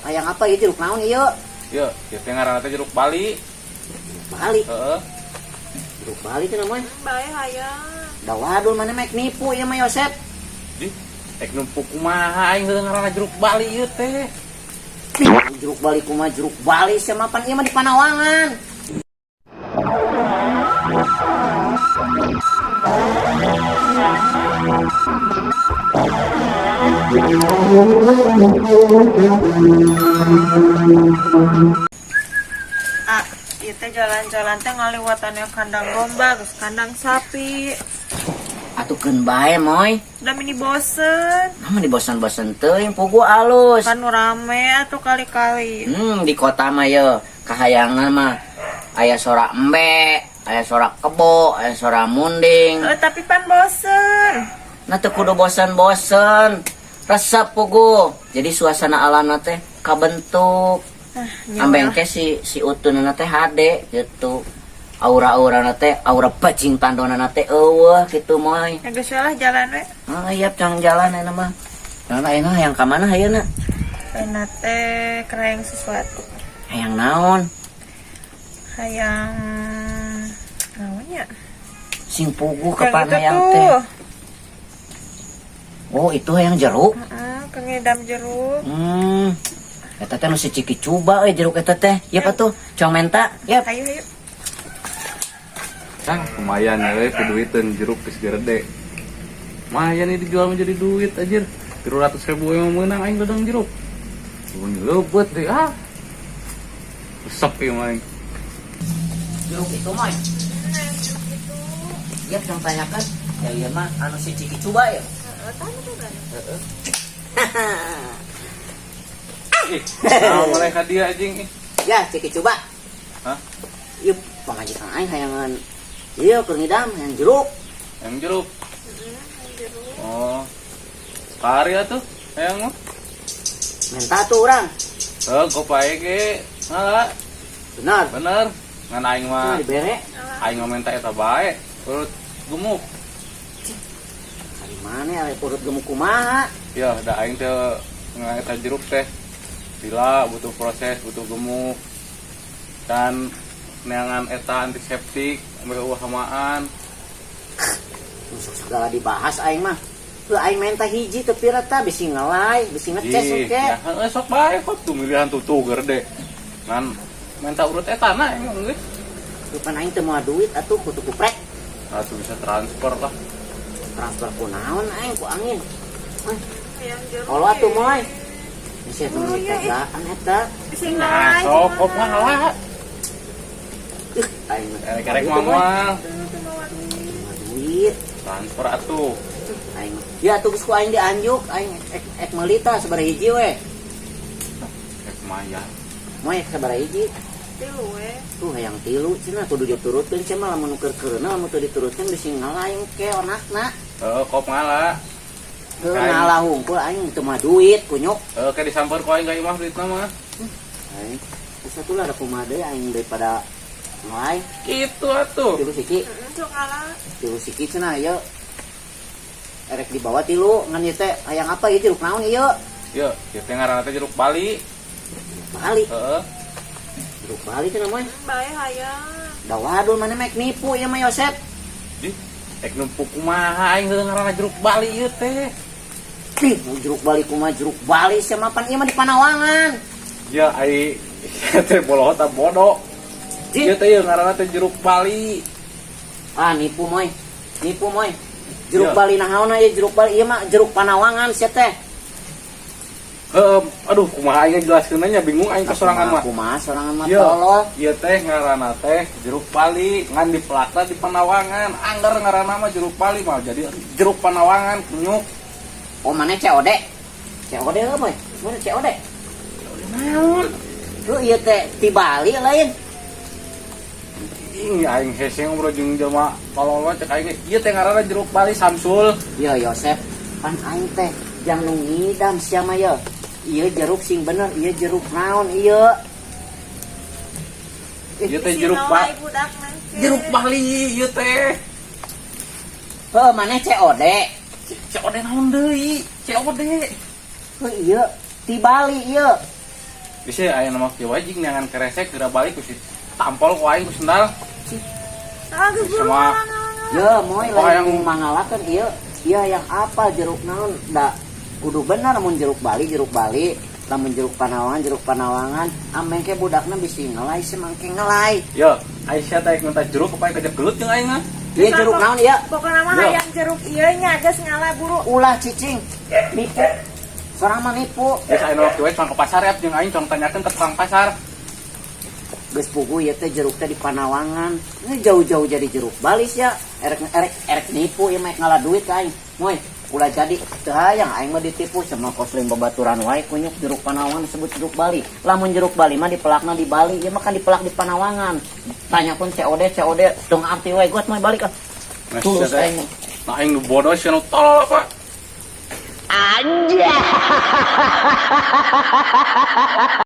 Hayang apa ieu jeruk naon ieu? Ieu, ieu teh ngaranna teh jeruk Bali. Bali. Heeh. Jeruk Bali teh namanya. Bae hayang. Da waduh mana mek nipu ieu mah Yosep. Di ek numpuk kumaha aing heuh ngaranna jeruk Bali ieu teh. Jeruk Bali kumaha jeruk Bali sia mapan ieu mah di Panawangan. Ah, ieu teh jalan-jalan teh ngaliwatannya kandang domba, terus kandang sapi. Atukeun bae moy. Udah mini bosen. Namun dibosan-bosan teuing pugu alus. Kan rame atuh kali-kali. Di kota mah ye kahayangan mah aya sorak embe, aya sorak kebo, aya sorak munding. Tapi pan bosen. Nah teu kudu bosan-bosan. Resep pugu. Jadi suasana alamna teh kabentuk. Ambeng ke si utunna teh hade gitu. Aura-aurana teh aura bajing tandona teh eueuh kitu moy. Ya geus lah jalan we. Iya cang jalan ayeuna mah. Karena ayeuna hayang ka mana hayeuna? Ayeuna teh kereng sesuatu. Hayang naon? Hayang naon ya? Sing pugu ka Yang pan itu hayang tuh. teh. Oh, itu hayang jeruk. Kengedam jeruk. Eta teh nu si Ciki coba jeruk eta teh. Yep atuh, cong menta. Yep. Ayo. Kang, lumayan ya we kuduiteun jeruk geus gede. Lumayan ini dijual menjadi duit anjir. 300.000 yang meunang aing dadang jeruk. Mun leubeut deh ah. Resep ieu mah. Jeruk itu moy. Yep, cong tanyakan. Ya ieu mah anu si Ciki coba ya. Nah, mulai hadiah anjing. Ya, Ciki coba. Hah? Yuk, pangajikan aing hayangan. Iya, keur ngidam hayang jeruk. Yang jeruk. Oh. Kari atuh hayang mah. Menta tuh urang. Gopae ge ngalah. Benar. Bener. Ngan aing mah Dibere. aing mah minta eta bae. Urut gemuk. Dari mana ya urut gemuk kumaha? Ya, da aing teh eta jeruk teh. Bila butuh proses, butuh gemuk. Dan neangan eta antiseptik, ambil hamaan. Masuk segala dibahas aing mah. Teu aing menta hiji teu pira tah bisi ngelai, bisi ngeces engke. Ya, sok bae kok tuh milihan tuh gerde. Ngan minta urut eta na emang geus. Teu pan aing teu moal duit atuh kudu kuprek. Atuh bisa transfer lah. Transfer ku naon aing ku angin. Hayang jeruk. Kalau atuh moy. Bisa teu Oh, iya, iya. kerjaan eta. Sing Nah, naik. sok kok ngalah. Aing mah Kerek mamual. duit. Transfer atuh. Aing ya atuh geus ku aing dianjuk, aing ek meuli tah sabaraha hiji we. Rek maya. Moy sabaraha hiji? Tilu we. Tuh hayang tilu cenah kudu diturutkeun cenah mah lamun keur-keurna lamun teu diturutkeun bisi ngalaing ke onakna. Kop ngalah. Teu ngalah hungkul aing teu mah duit kunyuk. Kayak disamper ku aing ka imah duitna mah. Aing bisa tuh lah ada kumaha deui aing daripada ngalai. Gitu atuh. Tilu siki, Sok kalah. tilu siki cenah ieu. Erek dibawa tilu ngan ieu teh hayang apa ieu jeruk naon ieu? Ieu, ieu teh ngaranna teh jeruk Bali. Bali. Heeh. Jeruk Bali cenah moy. Bae hayang. Da waduh mana mek nipu ieu mah Yosep. Di ek numpuk kumaha aing heuh ngaranna jeruk Bali ieu teh. Jeruk Bali kumaha jeruk Bali sia mapan ieu mah di Panawangan. Ya ai teh bolohot bodoh. Ieu teh ieu ngaranna teh jeruk Bali. Ah nipu moy. Nipu moy. Jeruk Iya. Bali nahaona ieu jeruk Bali ieu mah jeruk Panawangan sia teh. Aduh kumaha aing jelaskeun nya bingung aing kesorangan mah. Kumaha sorangan mah Ieu, tolol. ieu teh ngaranna teh jeruk Bali ngan dipelakna di Panawangan. Angger ngaranna mah jeruk Bali mah jadi jeruk Panawangan kunyuk. Oh mana COD? COD apa moy? Mana COD? Naon? Tuh ieu teh ti Bali lain. Ing aing hese ngobrol jeung jelema palolo cek aing ieu teh ngaranna jeruk Bali Samsul. Yo Yosep, pan aing teh jang nu ngidam sia mah ye. Ieu jeruk sing bener, ieu jeruk naon ieu? Ieu teh Si jeruk Noai budak nang. jeruk Bali ieu teh. Heuh maneh COD. COD naon deui? COD. Heuh ieu ti Bali ieu. Bisa aya nama kieu wajing neangan keresek geura balik ku si tampol ku aing ku sendal. Aduh, buru Sama- ngalang-ngalang. Ya moy Apa lain yang- mangalakeun ieu ieu yang apa jeruk naon da kudu bener mun jeruk Bali lamun jeruk Panawangan ameng ke budakna bisi ngelai semangke ngelai. Yo, Aisyah teh minta jeruk apa kejep gelut jeung aing mah. Ieu jeruk naon ieu? Pokoknya mah Yo. hayang jeruk ieu nya geus ngala buru. Ulah cicing. Nipu. Sorang mah nipu. Geus aya nu waktu we cong ke pasar ya jeung aing cong tanyakeun ke tukang pasar. Geus pugu ieu teh jeruk teh di Panawangan. Ini jauh-jauh jadi jeruk balis ya. Erek nipu ieu mah ngalah duit ka aing. Moy, ulah jadi teu hayang aing mah ditipu sama koslim babaturan wae kunyuk jeruk Panawangan disebut jeruk Bali. Lamun jeruk Bali mah dipelakna di Bali, ieu mah kan dipelak di Panawangan. Tanyakeun COD dong arti wae guat mah balik ah. Tulus aing. Nah aing nu bodoh sia nu tolol apa? Anjay.